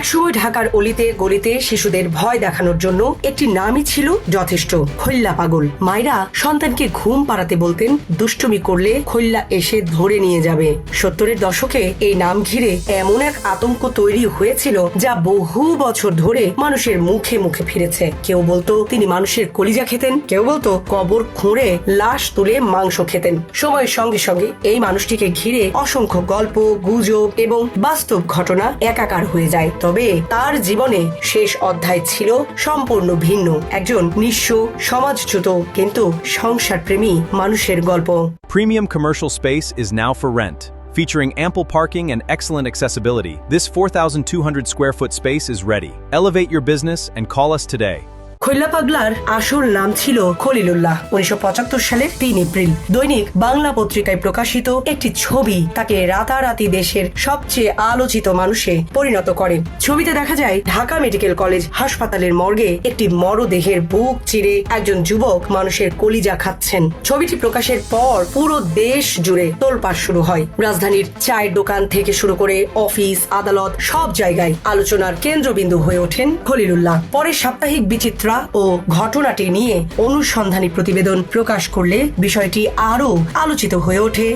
একসময় ঢাকার অলিতে গলিতে শিশুদের ভয় দেখানোর জন্য একটি নামই ছিল যথেষ্ট, খৈল্লা পাগল। মায়েরা সন্তানকে ঘুম পাড়াতে বলতেন, দুষ্টুমি করলে খৈল্লা এসে ধরে নিয়ে যাবে। 70-এর দশকে এই নাম ঘিরে এমন এক আতঙ্ক তৈরি হয়েছিল যা বহু বছর ধরে মানুষের মুখে মুখে ফিরেছে। কেউ বলতো তিনি মানুষের কলিজা খেতেন, কেউ বলতো কবর খুঁড়ে লাশ তুলে মাংস খেতেন। সময়ের সঙ্গে সঙ্গে এই মানুষটিকে ঘিরে অসংখ্য গল্প, গুজব এবং বাস্তব ঘটনা একাকার হয়ে যায়। তবে তার জীবনে শেষ অধ্যায় ছিল সম্পূর্ণ ভিন্ন, একজন নিঃস্ব, সমাজচ্যুত কিন্তু সংসারপ্রেমী মানুষের গল্প। Premium commercial space is now for rent. Featuring ample parking and excellent accessibility, this 4,200 square foot space is ready. Elevate your business and call us today. খৈল্লা পাগলার আসল নাম ছিল খলিলুল্লাহ। 1975 সালের 3 এপ্রিল দৈনিক বাংলা পত্রিকায় প্রকাশিত একটি ছবি তাকে রাতারাতি দেশের সবচেয়ে আলোচিত মানুষে পরিণত করে। ছবিতে দেখা যায় ঢাকা মেডিকেল কলেজ হাসপাতালের মর্গে একটি মরদেহের বুক চিরে একজন যুবক মানুষের কলিজা খাচ্ছেন। ছবিটি প্রকাশের পর পুরো দেশ জুড়ে তোলপাড় শুরু হয়। রাজধানীর চায়ের দোকান থেকে শুরু করে অফিস, আদালত সব জায়গায় আলোচনার কেন্দ্রবিন্দু হয়ে ওঠেন খলিলুল্লাহ। পরের সাপ্তাহিক বিচিত্রা ও ঘটনাটি নিয়ে অনুসন্ধানী প্রতিবেদন প্রকাশ করলে বিষয়টি আরও আলোচিত হয়ে ওঠে।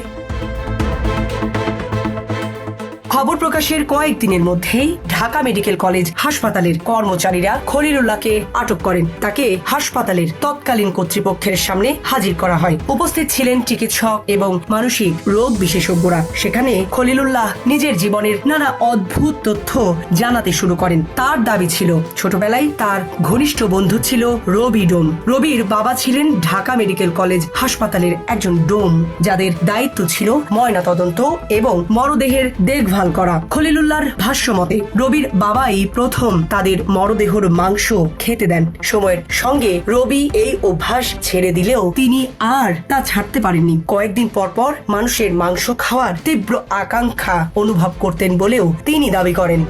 খবর প্রকাশের কয়েকদিনের মধ্যেই ঢাকা মেডিকেল কলেজ হাসপাতালের কর্মচারীরা খলিলুল্লাহকে আটক করেন। তাকে হাসপাতালের তৎকালীন কর্তৃপক্ষের সামনে হাজির করা হয়। উপস্থিত ছিলেন চিকিৎসক এবং মানসিক রোগ বিশেষজ্ঞরা। সেখানে খলিলুল্লাহ নিজের জীবনের নানা অদ্ভুত তথ্য জানাতে শুরু করেন। তার দাবি ছিল ছোটবেলায় তার ঘনিষ্ঠ বন্ধু ছিল রবি ডোম। রবির বাবা ছিলেন ঢাকা মেডিকেল কলেজ হাসপাতালের একজন ডোম, যাদের দায়িত্ব ছিল ময়নাতদন্ত এবং মরদেহের দেখভাল করা। খলিলুল্লাহর ভাষ্য মতে রবির বাবাই প্রথম তাদের মরদেহর মাংস খেতে দেন। সময়ের সঙ্গে রবি এই অভ্যাস ছেড়ে দিলেও তিনি আর তা ছাড়তে পারেননি। কয়েকদিন পর পর মানুষের মাংস খাওয়ার তীব্র আকাঙ্ক্ষা অনুভব করতেন বলেও তিনি দাবি করেন।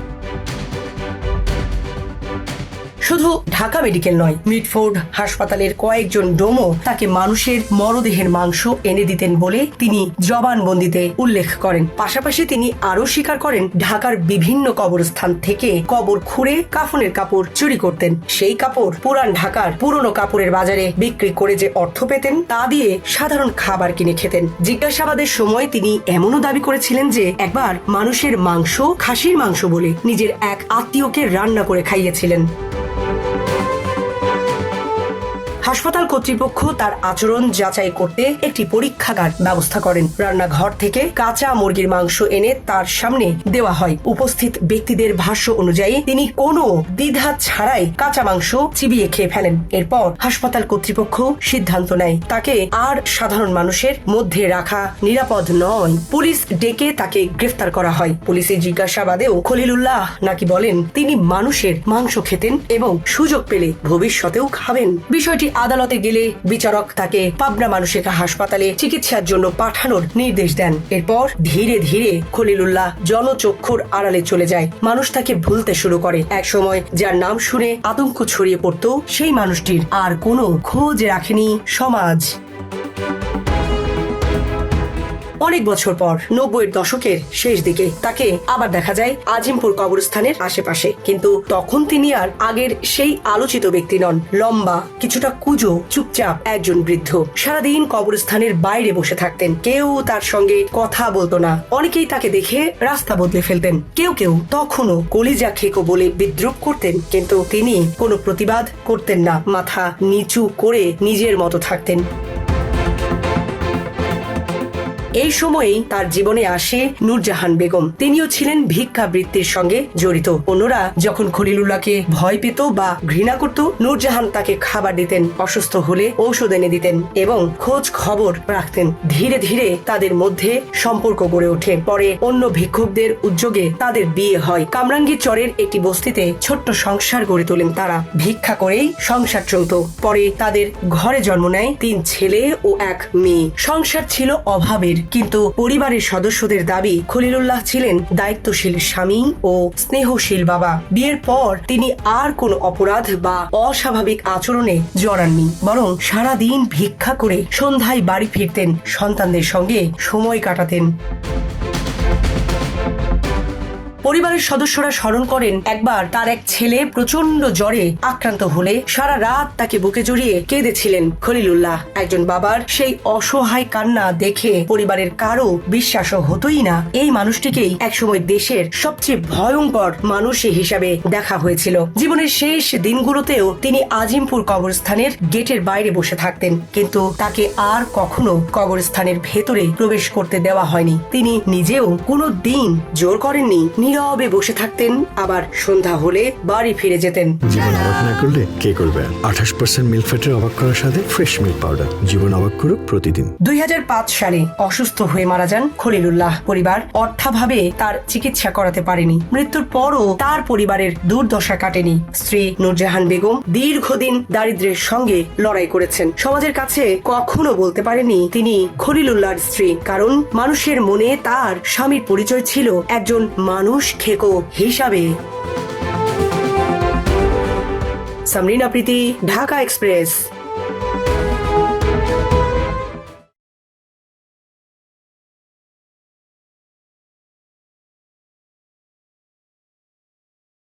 শুধু ঢাকা মেডিকেল নয়, মিডফোর্ড হাসপাতালের কয়েকজন ডোমও তাকে মানুষের মরদেহের মাংস এনে দিতেন বলে তিনি জবানবন্দিতে উল্লেখ করেন। পাশাপাশি তিনি আরও স্বীকার করেন ঢাকার বিভিন্ন কবরস্থান থেকে কবর খুঁড়ে কাফনের কাপড় চুরি করতেন। সেই কাপড় পুরান ঢাকার পুরনো কাপড়ের বাজারে বিক্রি করে যে অর্থ পেতেন তা দিয়ে সাধারণ খাবার কিনে খেতেন। জিজ্ঞাসাবাদের সময় তিনি এমনও দাবি করেছিলেন যে একবার মানুষের মাংস খাসির মাংস বলে নিজের এক আত্মীয়কে রান্না করে খাইয়েছিলেন। হাসপাতাল কর্তৃপক্ষ তার আচরণ যাচাই করতে একটি পরীক্ষাগার ব্যবস্থা করেন। রান্নাঘর থেকে কাঁচা মুরগির মাংস এনে তার সামনে দেওয়া হয়। উপস্থিত ব্যক্তিদের ভাষ্য অনুযায়ী তিনি কোনো দ্বিধা ছাড়াই কাঁচা মাংস চিবিয়ে খেয়ে ফেলেন। এরপর হাসপাতাল কর্তৃপক্ষ সিদ্ধান্ত নেয় তাকে আর সাধারণ মানুষের মধ্যে রাখা নিরাপদ নয়। পুলিশ ডেকে তাকে গ্রেফতার করা হয়। পুলিশের জিজ্ঞাসাবাদেও খলিলুল্লাহ নাকি বলেন তিনি মানুষের মাংস খেতেন এবং সুযোগ পেলে ভবিষ্যতেও খাবেন। বিষয়টি আদালতে গেলে বিচারক তাকে পাবনা মানসিক হাসপাতালে চিকিৎসার জন্য পাঠানোর নির্দেশ দেন। এরপর ধীরে ধীরে খলিলুল্লাহ জনচক্ষুর আড়ালে চলে যায়। মানুষ তাকে ভুলতে শুরু করে। একসময় যার নাম শুনে আতঙ্ক ছড়িয়ে পড়ত, সেই মানুষটির আর কোনো খোঁজ রাখেনি সমাজ। অনেক বছর পর 90-এর দশকের শেষ দিকে তাকে আবার দেখা যায় আজিমপুর কবরস্থানের আশেপাশে। কিন্তু তখন তিনি আর আগের সেই আলোচিত ব্যক্তি নন। লম্বা, কিছুটা কুঁজো, চুপচাপ একজন বৃদ্ধ। সারাদিন কবরস্থানের বাইরে বসে থাকতেন। কেউ তার সঙ্গে কথা বলতো না। অনেকেই তাকে দেখে রাস্তা বদলে ফেলতেন। কেউ কেউ তখনও কলিজা খেকো বলে বিদ্রুপ করতেন, কিন্তু তিনি কোনো প্রতিবাদ করতেন না। মাথা নিচু করে নিজের মতো থাকতেন। এই সময়েই তার জীবনে আসে নূরজাহান বেগম। তিনিও ছিলেন ভিক্ষাবৃত্তির সঙ্গে জড়িত। অন্যরা যখন খলিলুল্লাহকে ভয় পেত বা ঘৃণা করত, নূরজাহান তাকে খাবার দিতেন, অসুস্থ হলে ঔষধ এনে দিতেন এবং খোঁজ খবর রাখতেন। ধীরে ধীরে তাদের মধ্যে সম্পর্ক গড়ে ওঠে। পরে অন্য ভিক্ষুকদের উদ্যোগে তাদের বিয়ে হয়। কামরাঙ্গীর চরের একটি বস্তিতে ছোট্ট সংসার গড়ে তোলেন তারা। ভিক্ষা করেই সংসার চলত। পরে তাদের ঘরে জন্ম নেয় 3 ছেলে ও 1 মেয়ে। সংসার ছিল অভাবের, কিন্তু পরিবারের সদস্যদের দাবি খলিলুল্লাহ ছিলেন দায়িত্বশীল স্বামী ও স্নেহশীল বাবা। বিয়ের পর তিনি আর কোনো অপরাধ বা অস্বাভাবিক আচরণে জড়াননি, বরং সারাদিন ভিক্ষা করে সন্ধ্যায় বাড়ি ফিরতেন, সন্তানদের সঙ্গে সময় কাটাতেন। পরিবারের সদস্যরা স্মরণ করেন একবার তার এক ছেলে প্রচন্ড জ্বরে আক্রান্ত হলে সারা রাত তাকে বুকে জড়িয়ে কেঁদেছিলেন খলিলুল্লাহ। একজন বাবার সেই অসহায় কান্না দেখে পরিবারের কারো বিশ্বাসও হতোই না এই মানুষটিকেই একসময় দেশের সবচেয়ে ভয়ঙ্কর মানুষ হিসাবে দেখা হয়েছিল। জীবনের শেষ দিনগুলোতেও তিনি আজিমপুর কবরস্থানের গেটের বাইরে বসে থাকতেন, কিন্তু তাকে আর কখনো কবরস্থানের ভেতরে প্রবেশ করতে দেওয়া হয়নি। তিনি নিজেও কোনো দিন জোর করেননি, নীরবে বসে থাকতেন, আবার সন্ধ্যা হলে বাড়ি ফিরে যেতেন। জীবন অবাক না করলে কে করবে? 28% মিল্ক ফ্যাটের অবাক করার সাথে ফ্রেশ মিল্ক পাউডার। জীবন অবাক করুক প্রতিদিন। 2005 সালে অসুস্থ হয়ে মারা যান খলিলুল্লাহ। পরিবার অর্থাভাবে তার চিকিৎসা করাতে পারেনি। মৃত্যুর পরও তার পরিবারের দুর্দশা কাটেনি। স্ত্রী নূরজাহান বেগম দীর্ঘদিন দারিদ্র্যের সঙ্গে লড়াই করেছেন। সমাজের কাছে কখনো বলতে পারেনি তিনি খলিলুল্লাহর স্ত্রী, কারণ মানুষের মনে তার স্বামীর পরিচয় ছিল একজন মানুষ খেকো হিসাবে। সামরিনা প্রীতি, ঢাকা এক্সপ্রেস।